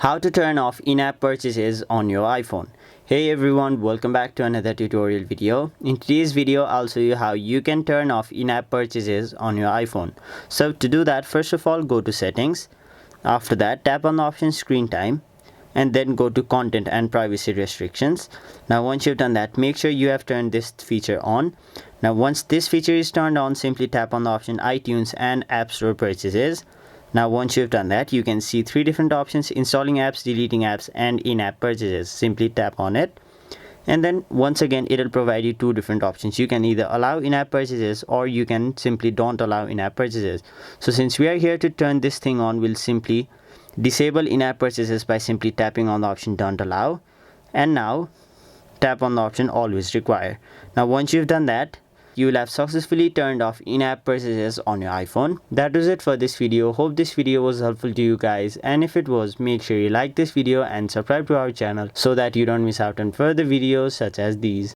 How to turn off in-app purchases on your iPhone. Hey everyone, welcome back to another tutorial video. In today's video, I'll show you how you can turn off in-app purchases on your iPhone. So to do that, first of all, go to settings. After that, tap on the option screen time and then go to content and privacy restrictions. Now once you've done that, make sure you have turned this feature on. Now once this feature is turned on, simply tap on the option iTunes and App Store purchases. Now once you've done that, you can see three different options: installing apps, deleting apps, and in-app purchases. Simply tap on it and then once again it'll provide you two different options. You can either allow in-app purchases or you can simply don't allow in-app purchases. So since we are here to turn this thing on, we'll simply disable in-app purchases by simply tapping on the option don't allow, and now tap on the option always require. Now once you've done that, you will have successfully turned off in-app purchases on your iPhone. That was it for this video. Hope this video was helpful to you guys, and if it was, make sure you like this video and subscribe to our channel so that you don't miss out on further videos such as these.